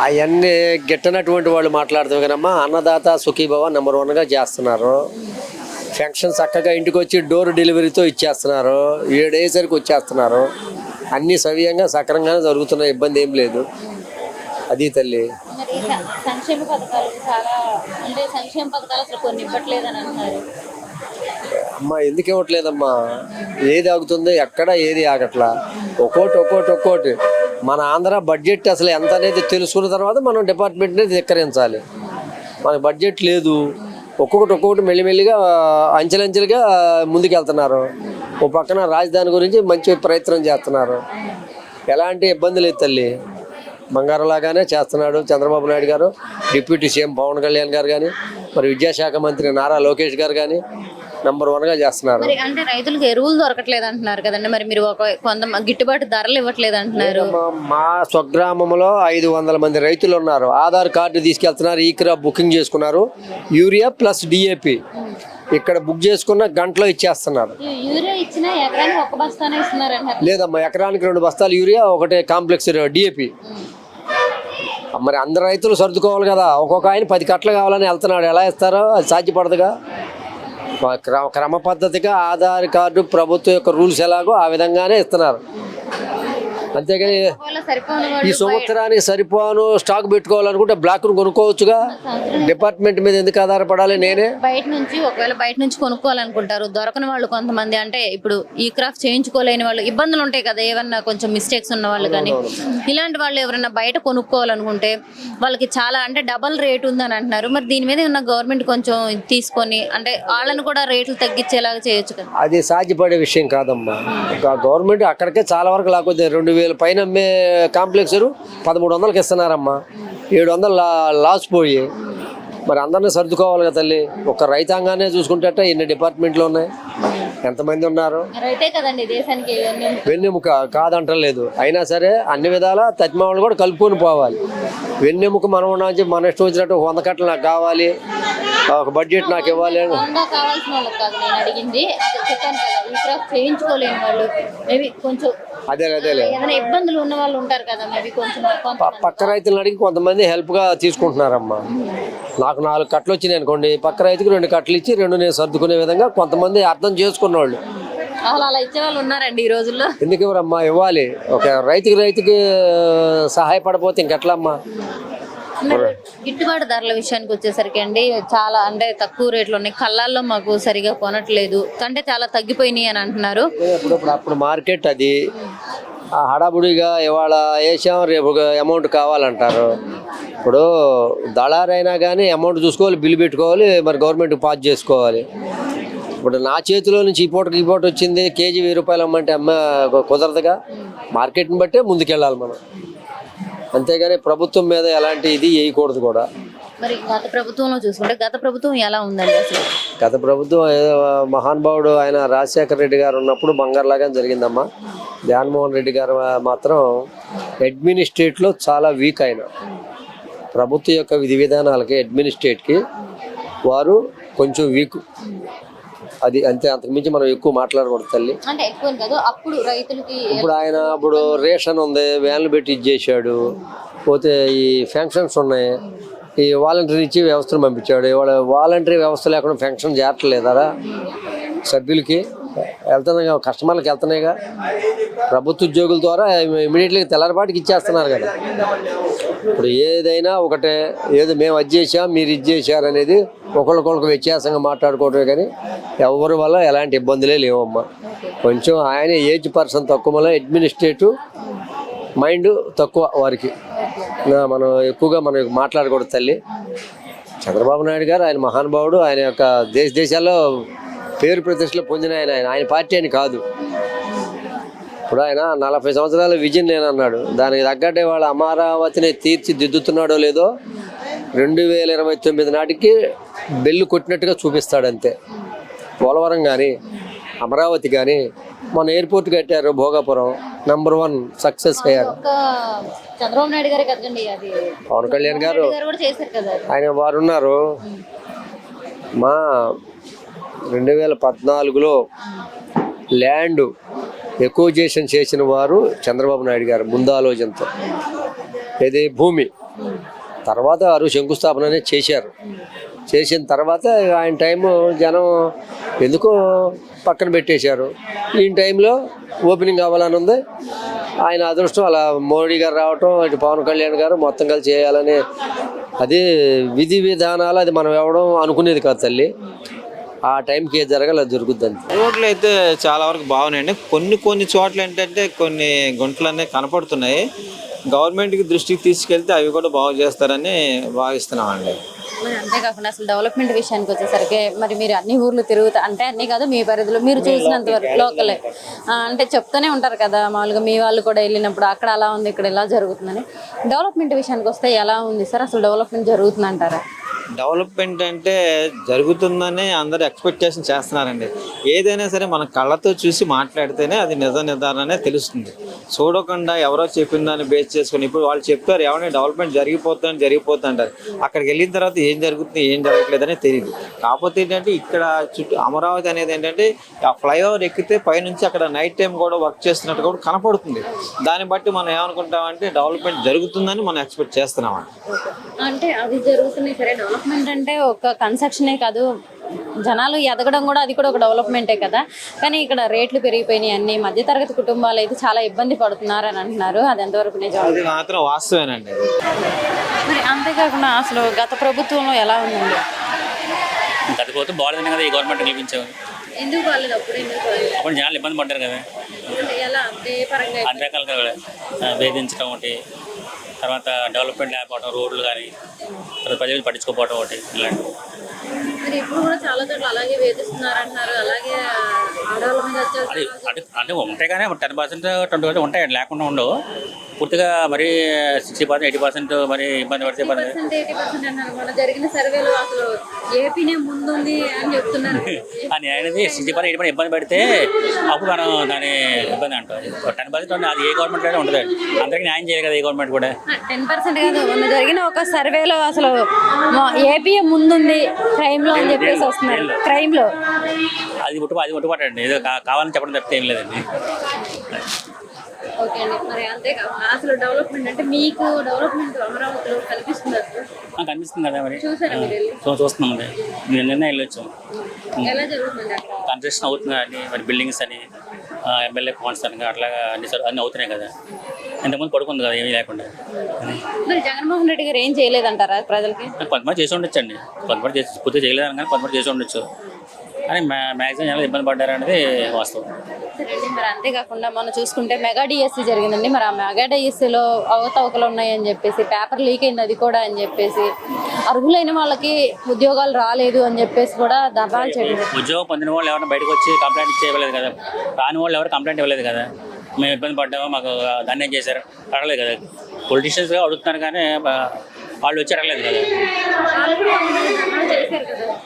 అవన్నీ గిట్టనటువంటి వాళ్ళు మాట్లాడుతాం కదమ్మా. అన్నదాత సుఖీభవ నెంబర్ 1గా చేస్తున్నారు. ఫంక్షన్ చక్కగా ఇంటికి వచ్చి డోర్ డెలివరీతో ఇచ్చేస్తున్నారు. 7 అయ్యేసరికి వచ్చేస్తున్నారు. అన్నీ సవ్యంగా సక్రమంగానే జరుగుతున్నాయి, ఇబ్బంది ఏం లేదు. అది తల్లి. సంక్షేమ పథకాలు చాలా అంటే సంక్షేమ పథకాలు అసలు కొన్ని ఇవ్వట్లేదని అంటున్నారు. అమ్మా ఎందుకు ఇవ్వట్లేదమ్మా? ఏది ఆగుతుందో ఎక్కడ ఏది ఆగట్లా. ఒక్కోటి మన ఆంధ్ర బడ్జెట్ అసలు ఎంత అనేది తెలుసుకున్న తర్వాత మనం డిపార్ట్మెంట్ని ధిక్కరించాలి. మనకు బడ్జెట్ లేదు. ఒక్కొక్కటి మెల్లిమెల్లిగా అంచెలంచెలుగా ముందుకు వెళ్తున్నారు. ఓ పక్కన రాజధాని గురించి మంచి ప్రయత్నం చేస్తున్నారు. ఎలాంటి ఇబ్బంది లేదు తల్లి. బంగారంలాగానే చేస్తున్నాడు చంద్రబాబు నాయుడు గారు, డిప్యూటీ సీఎం పవన్ కళ్యాణ్ గారు కానీ, మరి విద్యాశాఖ మంత్రి నారా లోకేష్ గారు కానీ నెంబర్ 1గా చేస్తున్నారు. అంటే రైతులకు ఎరువులు దొరకట్లేదు అంటున్నారు కదండి, మరి మీరు కొంత గిట్టుబాటు ధరలు ఇవ్వట్లేదు అంటున్నారు. మా స్వగ్రామంలో 500 మంది రైతులు ఉన్నారు. ఆధార్ కార్డు తీసుకెళ్తున్నారు, ఈ క్రాప్ బుకింగ్ చేసుకున్నారు. యూరియా ప్లస్ డిఏపి ఇక్కడ బుక్ చేసుకున్న గంటలో ఇచ్చేస్తున్నారు. యూరియా ఇచ్చిన ఎకరానికి 1 బస్తానే ఇస్తున్నారు అంటారు. లేదమ్మా, ఎకరానికి 2 బస్తాలు యూరియా, ఒకటే కాంప్లెక్స్ డిఏపి. మరి అందరు రైతులు సర్దుకోవాలి కదా. ఒక్కొక్క ఆయన 10 కట్టలు కావాలని వెళ్తున్నాడు. ఎలా ఇస్తారో అది సాధ్యపడదుగా. క్రమ పద్ధతిగా ఆధార్ కార్డు ప్రభుత్వం యొక్క రూల్స్ ఎలాగో ఆ విధంగానే ఇస్తున్నారు. అంతేగాని ఈ సంవత్సరానికి సరిపోను స్టాక్ పెట్టుకోవాలనుకుంటే బ్లాక్ కొనుక్కోవచ్చుగా. డిపార్ట్మెంట్ మీద ఎందుకు ఆధారపడాలి? నేనే ఒకవేళ బయట నుంచి కొనుక్కోవాలనుకుంటారు, దొరకని వాళ్ళు కొంతమంది, అంటే ఇప్పుడు ఈ క్రాఫ్ట్ చేయించుకోలేని వాళ్ళు, ఇబ్బందులు ఉంటాయి కదా, ఏమన్నా కొంచెం మిస్టేక్స్ ఉన్న వాళ్ళు కానీ, ఇలాంటి వాళ్ళు ఎవరైనా బయట కొనుక్కోవాలనుకుంటే వాళ్ళకి చాలా అంటే డబల్ రేట్ ఉందని అంటున్నారు. మరి దీని మీద ఉన్న గవర్నమెంట్ కొంచెం తీసుకొని అంటే వాళ్ళని కూడా రేట్లు తగ్గించేలాగా చేయొచ్చు కదా. అది సాధ్యపడే విషయం కాదమ్మా. గవర్నమెంట్ అక్కడికే చాలా వరకు లేకపోతే 2000 పైన అమ్మే కాంప్లెక్స్ 1300కి ఇస్తున్నారమ్మా. 700 లాస్ పోయి. మరి అందరినీ సర్దుకోవాలి కదా తల్లి. ఒక రైతాంగానే చూసుకుంటే ఎన్ని డిపార్ట్మెంట్లు ఉన్నాయి, ఎంతమంది ఉన్నారు. వెన్నెముక కాదంటలేదు. అయినా సరే అన్ని విధాలా తజ్మావాళ్ళు కూడా కలుపుకొని పోవాలి. వెన్నెముక మనం నుంచి మన ఇష్టం వచ్చినట్టు 100 కట్టలు నాకు కావాలి, ఒక బడ్జెట్ నాకు ఇవ్వాలి. అదేలే ఇబ్బందులు ఉన్న వాళ్ళు ఉంటారు కదా, పక్క రైతులను అడిగి కొంతమంది హెల్ప్గా తీసుకుంటున్నారమ్మా. నాకు 4 కట్టలు వచ్చినాయి అనుకోండి, పక్క రైతుకి 2 కట్టలు ఇచ్చి 2 నేను సర్దుకునే విధంగా కొంతమంది అర్థం చేసుకున్నవాళ్ళు. అలా ఇచ్చే వాళ్ళు ఉన్నారండి ఈ రోజుల్లో. ఎందుకు ఎవరమ్మా? ఇవ్వాలి. ఒక రైతుకి సహాయపడపోతే ఇంకెట్లా అమ్మా? గిట్టుబాటు ధరల విషయానికి వచ్చేసరికి అండి, చాలా అంటే తక్కువ రేట్లు ఉన్నాయి. కళ్ళాల్లో మాకు సరిగా కొనట్లేదు అంటే చాలా తగ్గిపోయినాయి అని అంటున్నారు. అప్పుడు మార్కెట్ అది హడాబుడిగా ఇవాళ వేసాం, రేపు అమౌంట్ కావాలంటారు. ఇప్పుడు దళారైనా కానీ అమౌంట్ చూసుకోవాలి, బిల్లు పెట్టుకోవాలి, మరి గవర్నమెంట్కి పాస్ చేసుకోవాలి. ఇప్పుడు నా చేతిలో నుంచి ఈ పూట వచ్చింది, కేజీ 1000 రూపాయలు అమ్మంటే కుదరదుగా. మార్కెట్ని బట్టే ముందుకెళ్ళాలి మనం. అంతేగాని ప్రభుత్వం మీద ఎలాంటి ఇది వేయకూడదు కూడా. మరి గత ప్రభుత్వంలో చూసుకుంటే గత ప్రభుత్వం ఎలా ఉందండి అసలు? గత ప్రభుత్వం మహానుభావుడు ఆయన రాజశేఖర రెడ్డి గారు ఉన్నప్పుడు బంగారులాగా జరిగిందమ్మా. జగన్మోహన్ రెడ్డి గారు మాత్రం అడ్మినిస్ట్రేట్లో చాలా వీక్. ఆయన ప్రభుత్వం యొక్క విధి విధానాలకి అడ్మినిస్ట్రేట్కి వారు కొంచెం వీక్. అది అంతే, అంతకుమించి మనం ఎక్కువ మాట్లాడకూడదు తల్లి. ఇప్పుడు ఆయన రేషన్ ఉంది, వ్యాన్లు పెట్టి ఇచ్చేసాడు. పోతే ఈ ఫంక్షన్స్ ఉన్నాయి, ఈ వాలంటీర్ ఇచ్చి వ్యవస్థను పంపించాడు. ఇవాళ వాలంటరీ వ్యవస్థ లేకుండా ఫంక్షన్ జరగట్లేదా? సభ్యులకి వెళ్తున్నాయిగా, కస్టమర్లకు వెళ్తున్నాయిగా. ప్రభుత్వ ఉద్యోగుల ద్వారా ఇమీడియట్గా తెల్లరిపాటికి ఇచ్చేస్తున్నారు కదా. ఇప్పుడు ఏదైనా ఒకటే, ఏదో మేము అది చేసాం మీరు ఇది చేశారు అనేది ఒకరికొకరికి వ్యత్యాసంగా మాట్లాడుకోవటమే కానీ ఎవరి వల్ల ఎలాంటి ఇబ్బందులే లేవమ్మా. కొంచెం ఆయన ఏజ్ పర్సన్ తక్కువ వల్ల అడ్మినిస్ట్రేటివ్ మైండ్ తక్కువ వారికి. మనం ఎక్కువగా మనం మాట్లాడకూడదు తల్లి. చంద్రబాబు నాయుడు గారు ఆయన మహానుభావుడు. ఆయన యొక్క దేశాల్లో పేరు ప్రతిష్టలు పొందిన ఆయన పార్టీ అని కాదు. ఇప్పుడు ఆయన 40 సంవత్సరాల విజన్ నేనన్నాడు. దానికి తగ్గట్టే వాళ్ళ అమరావతిని తీర్చిదిద్దుతున్నాడో లేదో 2029 నాటికి బెల్లు కొట్టినట్టుగా చూపిస్తాడంతే. పోలవరం కానీ అమరావతి కానీ, మన ఎయిర్పోర్ట్ కట్టారు భోగాపురం, నెంబర్ 1 సక్సెస్ అయ్యారు. చంద్రబాబు నాయుడు గారు కదండి, అది పవన్ కళ్యాణ్ గారు ఆయన వారు ఉన్నారు. మా 2014లో ల్యాండ్ ఎక్విజిషన్ చేసిన వారు చంద్రబాబు నాయుడు గారు ముందు ఆలోచనతో. ఇది భూమి తర్వాత వారు శంకుస్థాపన అనేది చేశారు. చేసిన తర్వాత ఆయన టైము జనం ఎందుకో పక్కన పెట్టేశారు. ఈ టైంలో ఓపెనింగ్ అవ్వాలని ఉంది. ఆయన అదృష్టం అలా మోడీ గారు రావటం, ఇటు పవన్ కళ్యాణ్ గారు మొత్తం కలిసి చేయాలని, అది విధి విధానాలు అది మనం ఎవడం అనుకునేది కాదు తల్లి. ఆ టైంకి ఏది జరగాలి అది జరుగుద్దండి. రోడ్లు అయితే చాలా వరకు బాగున్నాయండి. కొన్ని చోట్ల ఏంటంటే కొన్ని గుంటలు అనేవి కనపడుతున్నాయి. గవర్నమెంట్కి దృష్టికి తీసుకెళ్తే అవి కూడా బాగు చేస్తారని భావిస్తున్నామండి. మరి అంతేకాకుండా అసలు డెవలప్మెంట్ విషయానికి వచ్చేసరికి మరి మీరు అన్ని ఊర్లు తిరుగుతా అంటే అన్ని కాదు మీ పరిధిలో మీరు చూసినంత వరకు లోకలే అంటే చెప్తూనే ఉంటారు కదా మామూలుగా మీ వాళ్ళు కూడా వెళ్ళినప్పుడు అక్కడ అలా ఉంది ఇక్కడ ఇలా జరుగుతుందని. డెవలప్మెంట్ విషయానికి వస్తే ఎలా ఉంది సార్? అసలు డెవలప్మెంట్ జరుగుతుంది అంటారా? డెవలప్మెంట్ అంటే జరుగుతుందని అందరూ ఎక్స్పెక్టేషన్ చేస్తున్నారండి. ఏదైనా సరే మన కళ్ళతో చూసి మాట్లాడితేనే అది నిజ నిర్ధారణనే తెలుస్తుంది. చూడకుండా ఎవరో చెప్పిన దాన్ని బేస్ చేసుకుని ఇప్పుడు వాళ్ళు చెప్తారు ఎవరైనా డెవలప్మెంట్ జరిగిపోతుంది అంటారు. అక్కడికి వెళ్ళిన తర్వాత ఏం జరుగుతుంది ఏం జరగట్లేదని తెలియదు. కాకపోతే ఏంటంటే ఇక్కడ చుట్టూ అమరావతి అనేది ఏంటంటే ఆ ఫ్లైఓవర్ ఎక్కితే పైనుంచి అక్కడ నైట్ టైం కూడా వర్క్ చేస్తున్నట్టు కూడా కనపడుతుంది. దాన్ని బట్టి మనం ఏమనుకుంటామంటే డెవలప్మెంట్ జరుగుతుందని మనం ఎక్స్పెక్ట్ చేస్తున్నామండి. అంటే అది జరుగుతున్నాయి సరే. డెవలప్మెంట్ అంటే ఒక కన్స్ట్రక్షనే కాదు, జనాలు ఎదగడం కూడా అది కూడా ఒక డెవలప్మెంటే కదా. కానీ ఇక్కడ రేట్లు పెరిగిపోయినాయి, అన్ని మధ్యతరగతి కుటుంబాలు అయితే చాలా ఇబ్బంది పడుతున్నారు అని అంటున్నారు. అది ఎంతవరకు నిజం? అది మాత్రం వాస్తవేనండి. మరి అంతేకాకుండా అసలు గత ప్రభుత్వంలో ఎలా ఉందండి? గత ప్రభుత్వం బాగాలేదని కదా ఈ గవర్నమెంట్ గెలిపించారు. ఎందుకు బాగాలేదు? అప్పుడు జనాలు ఇబ్బంది పడ్డారు కదా, ఎలా ఏ పరంగా? అన్ని రకాలుగా వేధించడం ఒకటి, తర్వాత డెవలప్మెంట్ లేకపోవడం, రోడ్లు కానీ తర్వాత ప్రజలు పట్టించుకోకపోవడం ఒకటి ఇలాంటివి. మరి ఇప్పుడు కూడా చాలా చోట్ల అలాగే వేధిస్తున్నారు అంటున్నారు. అలాగే ఆడవాళ్ళ మీద అది అంటే ఉంటాయి కానీ 10% 20% ఉంటాయి, లేకుండా ఉండవు. పూర్తిగా మరి 60% 80% మరి ఇబ్బంది పడితే 80% అన్నారు. మన జరిగిన సర్వేలో అసలు ఏపీనే ముందుంది అని చెప్తున్నారు. అని అనేది 60% 80% ఇబ్బంది పడితే అప్పుడు మనం దాని ఇబ్బంది అంటాం. 10% అది ఏ గవర్నమెంట్ అయితే ఉండదు, అందరికీ న్యాయం చేయాలి కదా ఈ గవర్నమెంట్ కూడా. 10% కాదు, మొన్న జరిగిన ఒక సర్వేలో అసలు ఏపీ ముందుంది క్రైమ్ లో అని చెప్పేసి వస్తున్నారు. క్రైమ్ లో అది ముట్టుపాటండి, ఏదో కావాలని చెప్పడం తప్పితే ఏం లేదండి. ఓకే అండి. మరి అంతేకాదు అసలు డెవలప్మెంట్ అంటే మీకు డెవలప్మెంట్ అమరావతిలో కనిపిస్తుంది? కనిపిస్తుంది కదా మరి, చూసారా మీరు వెళ్ళి? చూస్తున్నాం అది. నేను నిన్న వెళ్ళొచ్చు. ఎలా జరుగుతుంది అక్కడ? కన్స్ట్రక్షన్ అవుతుంది అని మరి బిల్డింగ్స్ అని ఎమ్మెల్యే ఫండ్స్ అని అట్లాగా అన్నీ అవుతున్నాయి కదా. ఇంతకుముందు పడుకుంది కదా ఏమీ లేకుండా. మరి జగన్మోహన్ రెడ్డి గారు ఏం చేయలేదంటారా ప్రజలకి? కొంతమంది చేసి ఉండొచ్చు అండి, కొంతమంది పూర్తిగా చేయలేదని కానీ కొంతమంది చేసి ఉండొచ్చు. కానీ మ్యాక్సిమం ఎలా ఇబ్బంది పడ్డారు అనేది వాస్తవం. సరేండి. మరి అంతేకాకుండా మనం చూసుకుంటే మెగా డిఎస్సీ జరిగిందండి. మరి ఆ మెగా డిఎస్సీలో అవకతవకలు ఉన్నాయని చెప్పేసి, పేపర్ లీక్ అయింది అది కూడా అని చెప్పేసి, అర్హులైన వాళ్ళకి ఉద్యోగాలు రాలేదు అని చెప్పేసి కూడా ధర్నాలు చేయలేదు. ఉద్యోగం పొందిన వాళ్ళు ఎవరైనా బయటకు వచ్చి కంప్లైంట్ చేయలేదు కదా, రాని వాళ్ళు ఎవరు కంప్లైంట్ ఇవ్వలేదు కదా. మేము ఇబ్బంది పడ్డామో మాకు దాన్ని ఏం చేశారు అడగలేదు కదా. పొలిటీషియన్స్గా అడుగుతున్నారు కానీ వాళ్ళు వచ్చి అడగలేదు కదా.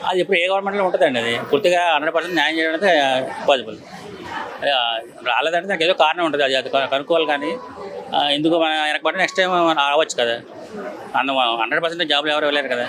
అది ఇప్పుడు ఏ గవర్నమెంట్లో ఉంటుందండి, అది పూర్తిగా 100% న్యాయం చేయడం అంటే పాసిబుల్. రాలేదంటే దానికి ఏదో కారణం ఉంటుంది, అది కనుక్కోవాలి. కానీ ఎందుకు వెనకబడి నెక్స్ట్ టైం రావచ్చు కదా. 100% జాబ్లు ఎవరు వెళ్ళారు కదా.